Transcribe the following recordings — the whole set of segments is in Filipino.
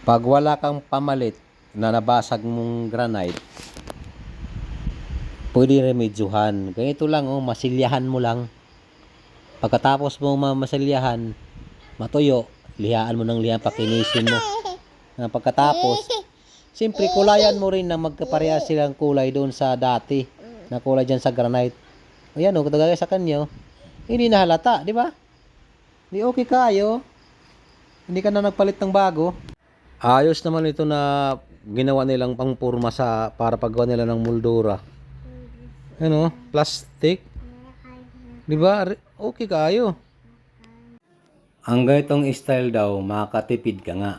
Pag wala kang pamalit na nabasag mong granite, pwede remedyohan. Ganito lang, oh, masilyahan mo lang. Pagkatapos mo masilyahan, matuyo, lihaan mo ng lihaan, pakinisin mo. Pagkatapos, siyempre kulayan mo rin na magkaparehas silang kulay doon sa dati na kulay dyan sa granite. Ayan, oh, kagaya sa kanyo, hindi na halata, di ba? Di okay kayo. Hindi ka na nagpalit ng bago. Ayos naman ito na ginawa nilang pangpurma sa para paggawa nila ng moldura. Ano, plastic. 'Di ba? Okay kayo. Ang ganitong style daw, makakatipid ka nga.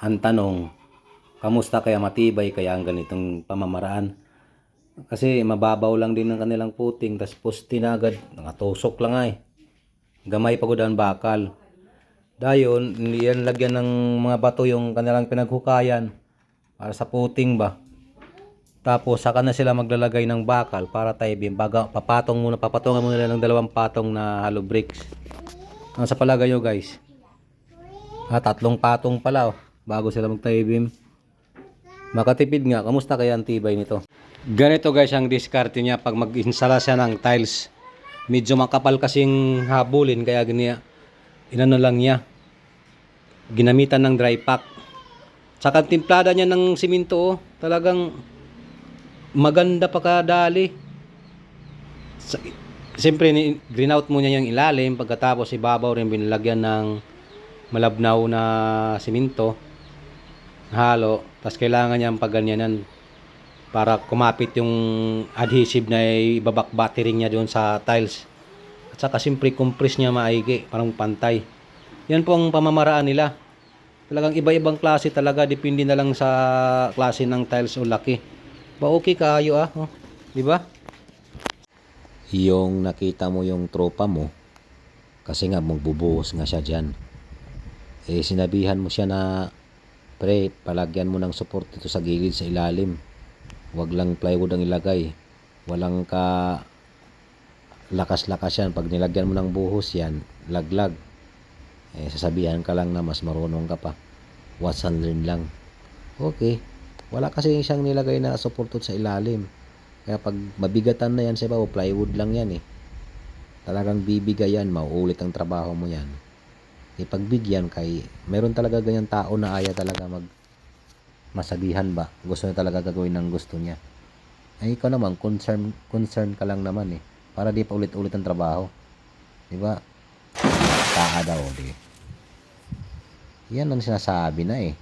Ang tanong, kamusta kaya matibay kaya ang ganitong pamamaraan? Kasi mababaw lang din ng kanilang puting, tas poste na agad, nakatusok lang ay. Gamay pagod ang bakal. Dayon, hindi yan lagyan ng mga bato yung kanilang pinaghukayan para sa puting ba. Tapos saka na sila maglalagay ng bakal para taibim. Baga papatungan muna nila ng 2 patong na hollow bricks. Ano sa palagay nyo guys? 3 patong pala oh, bago sila magtaibim. Makatipid nga, kamusta kaya ang tibay nito? Ganito guys ang diskarte niya pag mag-installa siya ng tiles. Medyo makapal kasing habulin kaya ganyan. Inano lang niya, ginamitan ng dry pack. Saka timplada niya ng simento, oh, talagang maganda pa kadali. Siyempre green out muna yung ilalim, pagkatapos ibabaw rin binilagyan ng malabnaw na simento halo. Tapos kailangan niya pagganyanan para kumapit yung adhesive na ibabak ring niya doon sa tiles. At saka siyempre compress niya maigi, parang pantay. Yan po ang pamamaraan nila. Talagang iba-ibang klase talaga, depende na lang sa klase ng tiles o laki. Ba okay kaayo ah, oh, di ba? Yung nakita mo yung tropa mo, kasi nga magbubuhos nga siya diyan. Eh sinabihan mo siya na pre, palagyan mo ng support dito sa gilid sa ilalim. Huwag lang plywood ang ilagay. Walang ka lakas-lakas yan. Pag nilagyan mo ng buhos yan, laglag. Eh, sasabihan ka lang na mas marunong ka pa. Watch and learn lang. Okay. Wala kasi siyang nilagay na supported sa ilalim. Kaya pag mabigatan na yan sa iba, plywood lang yan eh. Talagang bibigay yan, mauulit ang trabaho mo yan. Ipagbigyan kay, meron talaga ganyan tao na aya talaga masabihan ba. Gusto niya talaga gagawin ng gusto niya. Ay ikaw naman, concern ka lang naman eh. Para di pa ulit-ulit ang trabaho. Diba? Taa daw, di. Yan ang sinasabi na eh.